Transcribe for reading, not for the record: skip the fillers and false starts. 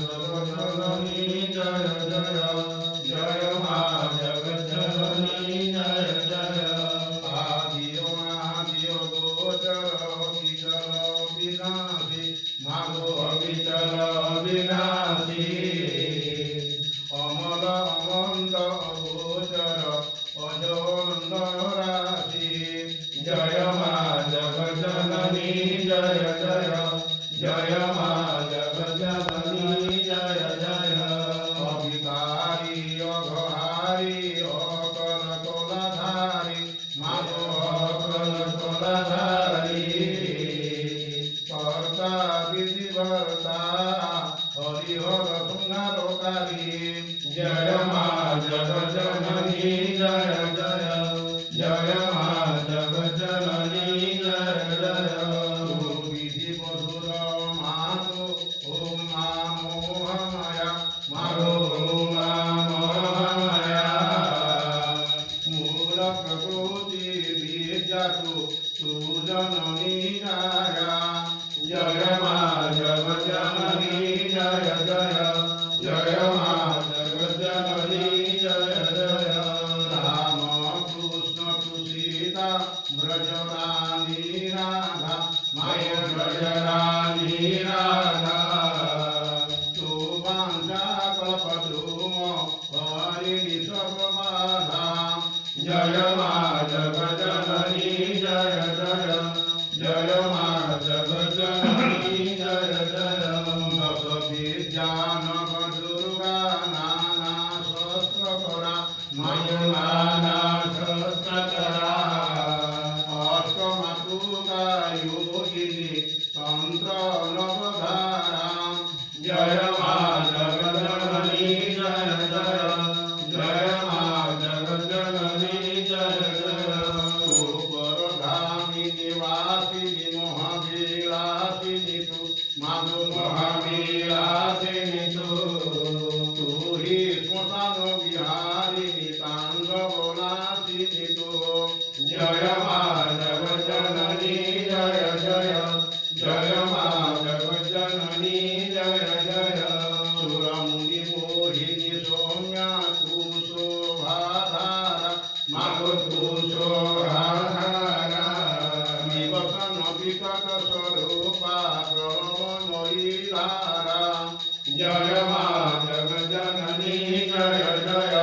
जगज्जननी जय जय जय मां जगज्जननी जय जय आदियो आदियो गोचर विचल विनाशी मागो विचल विनाशी अमल अमंत गोचर अजोन्द राशि जय मां जगज्जननी जय जय जय मां जगज्जननी जय जय अभिकारी अघहारी अकल तोलाधारी मागो अकल तोलाधारी कर्ता विधिवर्ता हरिहर सुंदरकारी जय मां जगज्जननी जय जय जय मां जगज्जननी जय जय विधि मधुर मातो ओम मां मोहमाया मागो मां मोहमाया मूल प्रकृति बीजातु तु जननी छाया जय मां जगज्जननी जय जय जय मां जगज्जननी जय जय राम कृष्ण तुसीता ब्रजरानी राधा माय ब्रजरानी राधा तु वाञ्छा कल्पद्रुम हरिणि सर्वबाधा जय मां जगज्जननी जय जय जय मां जगज्जननी जय जय दश विद्यानव दुर्गा नाना शस्त्रकरा माय नाना शस्त्रकरा अष्टमातुका योगिनी तंत्र नवधारा जय मां जगज्जननी जय जय जय मां जगज्जननी जय जय परधामी निवासिनी मोहविलासिनी तु मागो मोहविलासिनी तु ही श्मशान विहारिणी तांडवनाशिनी तु जय मां जगज्जननी जय जय जय मां जगज्जननी जय जय सुरमुनि मोहिनी सौम्या तु शोभाधारा मागो तु शोभाधारा विवसन विकट स्वरूपा प्रणवमयी धारा जय मां जगज्जननी जय जय